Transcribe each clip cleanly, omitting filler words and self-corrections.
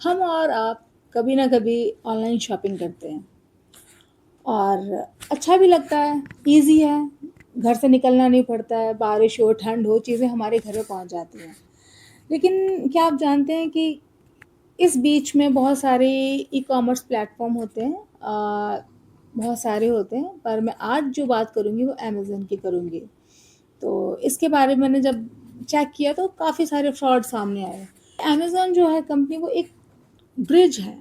हम और आप कभी ना कभी ऑनलाइन शॉपिंग करते हैं और अच्छा भी लगता है, ईज़ी है, घर से निकलना नहीं पड़ता है, बारिश हो, ठंड हो, चीज़ें हमारे घर में पहुँच जाती हैं। लेकिन क्या आप जानते हैं कि इस बीच में बहुत सारे ई-कॉमर्स प्लेटफ़ॉर्म होते हैं, बहुत सारे होते हैं, पर मैं आज जो बात करूँगी वो अमेज़न की करूँगी। तो इसके बारे में मैंने जब चेक किया तो काफ़ी सारे फ्रॉड सामने आए। अमेज़न जो है कंपनी वो एक ब्रिज है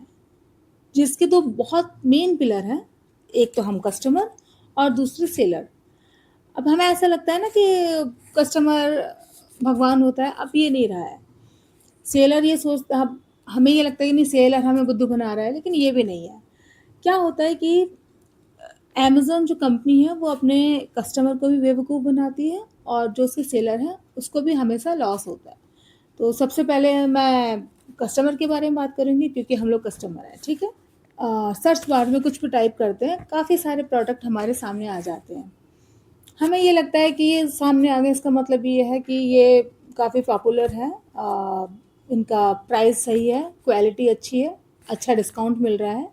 जिसके 2 बहुत मेन पिलर हैं, एक तो हम कस्टमर और दूसरे सेलर। अब हमें ऐसा लगता है ना कि कस्टमर भगवान होता है, अब ये नहीं रहा है। सेलर ये सोचता अब हमें ये लगता है कि नहीं सेलर हमें बुद्धू बना रहा है, लेकिन ये भी नहीं है। क्या होता है कि अमेज़न जो कंपनी है वो अपने कस्टमर को भी बेवकूफ़ बनाती है और जो उसके सेलर हैं, उसको भी हमेशा लॉस होता है। तो सबसे पहले मैं कस्टमर के बारे में बात करूँगी क्योंकि हम लोग कस्टमर हैं, ठीक है? सर्च बार में कुछ भी टाइप करते हैं, काफ़ी सारे प्रोडक्ट हमारे सामने आ जाते हैं। हमें ये लगता है कि ये सामने आ गए इसका मतलब ये है कि ये काफ़ी पॉपुलर है, इनका प्राइस सही है, क्वालिटी अच्छी है, अच्छा डिस्काउंट मिल रहा है।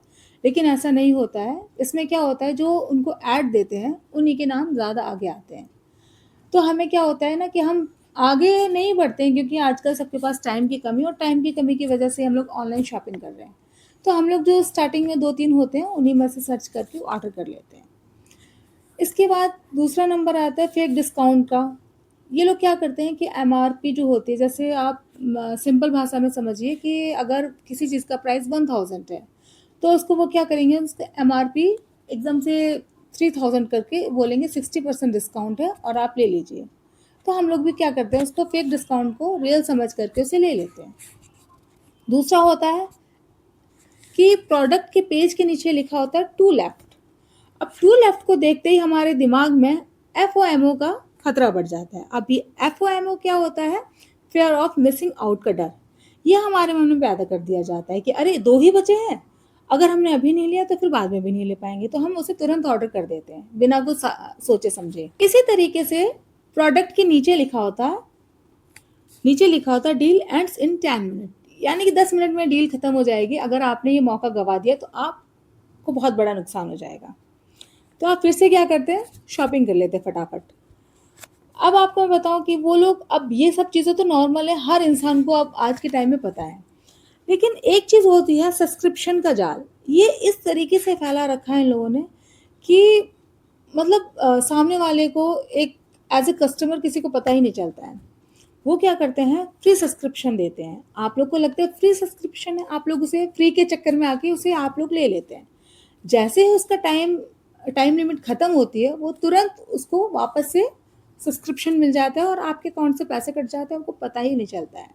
लेकिन ऐसा नहीं होता है, इसमें क्या होता है जो उनको ऐड देते हैं, उन्हीं के नाम ज़्यादा आगे आते हैं। तो हमें क्या होता है ना कि हम आगे नहीं बढ़ते हैं क्योंकि आजकल सबके पास टाइम की कमी और टाइम की कमी की वजह से हम लोग ऑनलाइन शॉपिंग कर रहे हैं। तो हम लोग जो स्टार्टिंग में 2-3 होते हैं, उन्हीं में से सर्च करके ऑर्डर कर लेते हैं। इसके बाद दूसरा नंबर आता है फेक डिस्काउंट का। ये लोग क्या करते हैं कि एमआरपी जो होती है जैसे आप सिंपल भाषा में समझिए कि अगर किसी चीज़ का प्राइस 1000 है, तो उसको वो क्या करेंगे उसका एमआरपी एकदम से 3000 करके बोलेंगे 60% डिस्काउंट है और आप ले लीजिए। तो हम लोग भी क्या करते हैं उसको फेक डिस्काउंट को रियल समझ करके उसे ले लेते हैं। दूसरा होता है कि प्रोडक्ट के पेज के नीचे लिखा होता है टू लेफ्ट। अब टू लेफ्ट को देखते ही हमारे दिमाग में एफओएमओ का खतरा बढ़ जाता है। अब ये एफओएमओ क्या होता है? फियर ऑफ मिसिंग आउट का डर। ये हमारे मन में पैदा कर दिया जाता है कि अरे 2 ही बचे हैं, अगर हमने अभी नहीं लिया तो फिर बाद में भी नहीं ले पाएँगे, तो हम उसे तुरंत ऑर्डर कर देते हैं, बिना कुछ सोचे समझे। इसी तरीके से प्रोडक्ट के नीचे लिखा होता है डील एंड्स इन 10 मिनट, यानी कि 10 मिनट में डील खत्म हो जाएगी। अगर आपने ये मौका गवा दिया तो आपको बहुत बड़ा नुकसान हो जाएगा। तो आप फिर से क्या करते हैं, शॉपिंग कर लेते हैं फटाफट। अब आपको मैं बताऊँ कि वो लोग अब ये सब चीज़ें तो नॉर्मल है, हर इंसान को अब आज के टाइम में पता है। लेकिन एक चीज़ होती है सब्सक्रिप्शन का जाल, ये इस तरीके से फैला रखा है इन लोगों ने कि मतलब सामने वाले को एक एज़ अ कस्टमर किसी को पता ही नहीं चलता है। वो क्या करते हैं फ्री सब्सक्रिप्शन देते हैं। आप लोग को लगता है फ्री सब्सक्रिप्शन है, आप लोग उसे फ्री के चक्कर में आके उसे आप लोग ले लेते हैं। जैसे ही उसका टाइम टाइम लिमिट ख़त्म होती है, वो तुरंत उसको वापस से सब्सक्रिप्शन मिल जाता है और आपके अकाउंट से पैसे कट जाते हैं, आपको पता ही नहीं चलता है।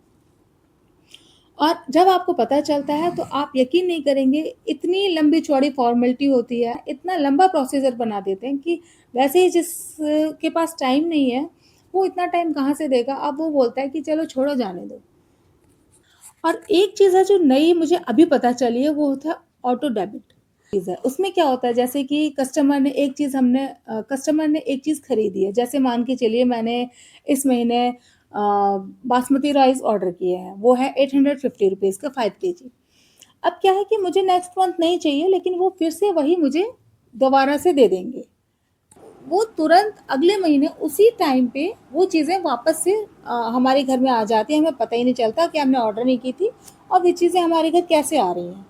और जब आपको पता चलता है तो आप यकीन नहीं करेंगे, इतनी लंबी-चौड़ी फ़ॉर्मेलिटी होती है, इतना लंबा प्रोसीजर बना देते हैं कि वैसे ही के पास टाइम नहीं है, वो इतना टाइम कहाँ से देगा? अब वो बोलता है कि चलो छोड़ो जाने दो। और एक चीज़ है जो नई मुझे अभी पता चली है वो होता है ऑटो डेबिट चीज़ है। उसमें क्या होता है जैसे कि कस्टमर ने एक चीज़ खरीदी है। जैसे मान के चलिए मैंने इस महीने बासमती राइस ऑर्डर किए हैं। वो है ₹850 का 5 केजी। अब क्या है कि मुझे नेक्स्ट मंथ नहीं चाहिए लेकिन वो फिर से वही मुझे दोबारा से दे देंगे। वो तुरंत अगले महीने उसी टाइम पे वो चीज़ें वापस से हमारे घर में आ जाती हैं, हमें पता ही नहीं चलता कि हमने ऑर्डर नहीं की थी और ये चीज़ें हमारे घर कैसे आ रही हैं।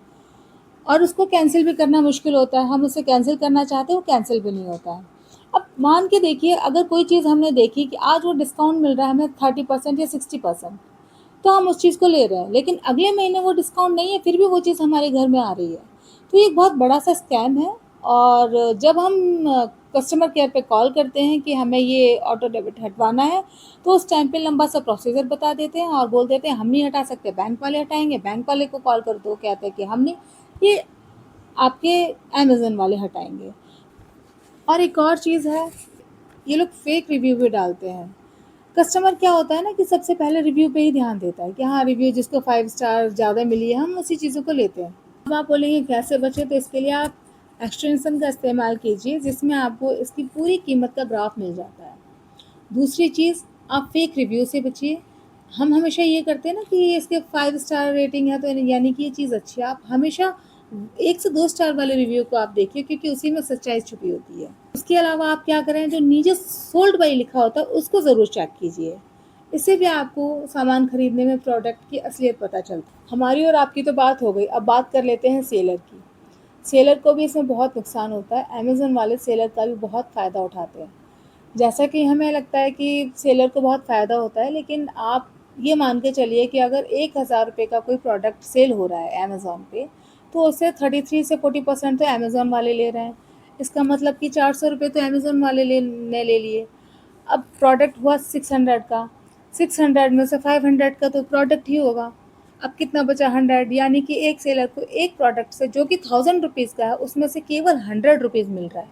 और उसको कैंसिल भी करना मुश्किल होता है, हम उसे कैंसिल करना चाहते हैं, वो कैंसिल भी नहीं होता है। अब मान के देखिए अगर कोई चीज़ हमने देखी कि आज वो डिस्काउंट मिल रहा है हमें 30% या 60%, तो हम उस चीज़ को ले रहे हैं, लेकिन अगले महीने वो डिस्काउंट नहीं है, फिर भी वो चीज़ हमारे घर में आ रही है। तो ये एक बहुत बड़ा-सा स्कैम है और जब हम कस्टमर केयर पे कॉल करते हैं कि हमें ये ऑटो डेबिट हटवाना है, तो उस टाइम पे लंबा-सा प्रोसीजर बता देते हैं और बोल देते हैं हम नहीं हटा सकते, बैंक वाले हटाएँगे, बैंक वाले को कॉल करो तो वो कहते हैं कि हम नहीं, ये आपके अमेज़न वाले हटाएँगे। और एक और चीज़ है, ये लोग फेक रिव्यू भी डालते हैं। कस्टमर क्या होता है ना कि सबसे पहले रिव्यू पे ही ध्यान देता है कि हाँ, रिव्यू जिसको 5 स्टार ज़्यादा मिली है, हम उसी चीज़ों को लेते हैं। अब आप बोलेंगे कैसे बचें? तो इसके लिए आप एक्सटेंशन का इस्तेमाल कीजिए जिसमें आपको इसकी पूरी कीमत का ग्राफ मिल जाता है। दूसरी चीज़, आप फेक रिव्यू से बचिए। हम हमेशा ये करते हैं ना कि इसके 5 स्टार रेटिंग है तो यानी कि ये चीज़ अच्छी है। आप हमेशा 1 से 2 स्टार वाले रिव्यू को आप देखिए, क्योंकि उसी में सच्चाई छुपी होती है। उसके अलावा आप क्या करें, जो नीचे सोल्ड बाय लिखा होता है उसको ज़रूर चेक कीजिए। इससे भी आपको सामान खरीदने में प्रोडक्ट की असलियत पता चलती है। हमारी और आपकी तो बात हो गई, अब बात कर लेते हैं सेलर की। सेलर को भी इसमें बहुत नुकसान होता है। अमेज़न वाले सेलर का भी बहुत फ़ायदा उठाते हैं। जैसा कि हमें लगता है कि सेलर को बहुत फ़ायदा होता है, लेकिन आप ये मान के चलिए कि अगर 1,000 रुपये का कोई प्रोडक्ट सेल हो रहा है अमेज़न पे, तो उससे 33 से 40% तो अमेज़न वाले ले रहे हैं। इसका मतलब कि 400 रुपये तो अमेज़न वाले ने ले लिए। अब प्रोडक्ट हुआ 600 का, 600 में से 500 का तो प्रोडक्ट ही होगा। अब कितना बचा, 100, यानी कि एक सेलर को एक प्रोडक्ट से जो कि 1000 रुपीज़ का है उसमें से केवल 100 रुपीज़ मिल रहा है।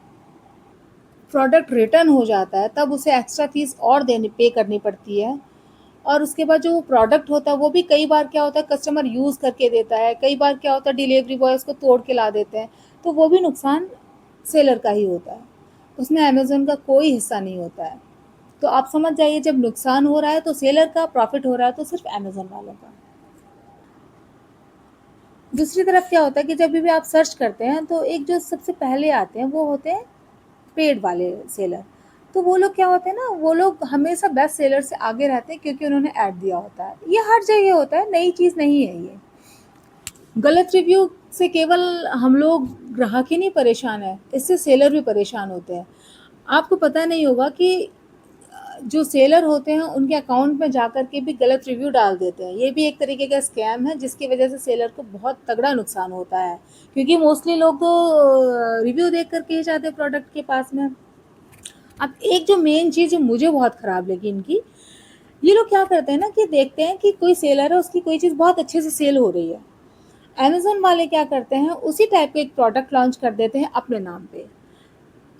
प्रोडक्ट रिटर्न हो जाता है तब उसे एक्स्ट्रा फीस और देनी पे करनी पड़ती है। और उसके बाद जो वो प्रोडक्ट होता है वो भी कई बार क्या होता है कस्टमर यूज़ करके देता है, कई बार क्या होता है डिलीवरी बॉय उसको तोड़ के ला देते हैं, तो वो भी नुकसान सेलर का ही होता है, उसमें अमेज़न का कोई हिस्सा नहीं होता है। तो आप समझ जाइए, जब नुकसान हो रहा है तो सेलर का, प्रॉफिट हो रहा है तो सिर्फ अमेज़न वालों का। दूसरी तरफ क्या होता है कि जब भी आप सर्च करते हैं तो एक जो सबसे पहले आते हैं वो होते हैं पेड वाले सेलर। तो वो लोग क्या होते हैं ना, वो लोग हमेशा बेस्ट सेलर से आगे रहते हैं क्योंकि उन्होंने ऐड दिया होता है। ये हर जगह होता है, नई चीज़ नहीं है ये। गलत रिव्यू से केवल हम लोग ग्राहक ही नहीं परेशान है, इससे सेलर भी परेशान होते हैं। आपको पता नहीं होगा कि जो सेलर होते हैं उनके अकाउंट में जाकर के भी गलत रिव्यू डाल देते हैं। ये भी एक तरीके का स्कैम है जिसकी वजह से सेलर को बहुत तगड़ा नुकसान होता है, क्योंकि मोस्टली लोग तो रिव्यू देख कर के ही जाते हैं प्रोडक्ट के पास में। अब एक जो मेन चीज़ जो मुझे बहुत ख़राब लगी इनकी, ये लोग क्या करते हैं ना कि देखते हैं कि कोई सेलर है, उसकी कोई चीज़ बहुत अच्छे से सेल हो रही है। अमेज़न वाले क्या करते हैं, उसी टाइप का एक प्रोडक्ट लॉन्च कर देते हैं अपने नाम पे,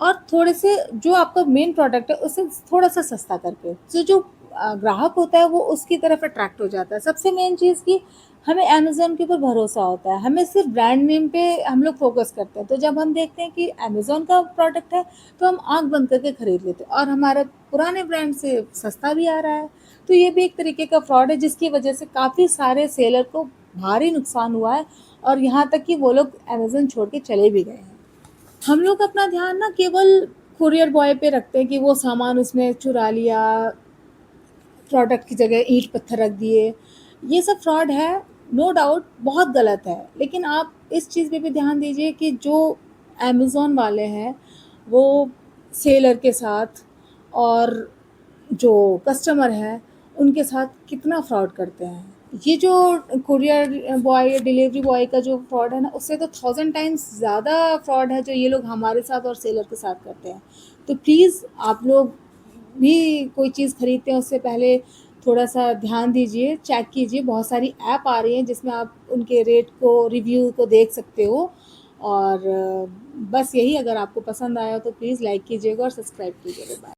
और थोड़े से जो आपका मेन प्रोडक्ट है उससे थोड़ा-सा सस्ता करके। तो जो ग्राहक होता है वो उसकी तरफ अट्रैक्ट हो जाता है। सबसे मेन चीज़ कि हमें अमेज़न के ऊपर भरोसा होता है। हमें सिर्फ़ ब्रांड नेम पे हम लोग फ़ोकस करते हैं। तो जब हम देखते हैं कि अमेज़न का प्रोडक्ट है तो हम आँख बंद करके खरीद लेते हैं, और हमारा पुराने ब्रांड से सस्ता भी आ रहा है। तो ये भी एक तरीके का फ्रॉड है जिसकी वजह से काफ़ी सारे सेलर को भारी नुकसान हुआ है, और यहाँ तक कि वो लोग अमेज़न छोड़ के चले भी गए हैं। हम लोग अपना ध्यान ना केवल कुरियर बॉय पे रखते हैं कि वो सामान उसने चुरा लिया, प्रोडक्ट की जगह ईंट पत्थर रख दिए। ये सब फ्रॉड है, नो डाउट बहुत गलत है। लेकिन आप इस चीज़ पे भी ध्यान दीजिए कि जो अमेज़न वाले हैं वो सेलर के साथ और जो कस्टमर हैं उनके साथ कितना फ्रॉड करते हैं। ये जो कुरियर बॉय या डिलीवरी बॉय का जो फ्रॉड है ना, उससे तो 1000 टाइम्स ज़्यादा फ्रॉड है जो ये लोग हमारे साथ और सेलर के साथ करते हैं। तो प्लीज़ आप लोग भी कोई चीज़ खरीदते हैं उससे पहले थोड़ा-सा ध्यान दीजिए, चेक कीजिए। बहुत सारी ऐप आ रही हैं जिसमें आप उनके रेट को, रिव्यू को देख सकते हो। और बस यही, अगर आपको पसंद आया तो प्लीज़ लाइक कीजिएगा और सब्सक्राइब कीजिएगा। बाय।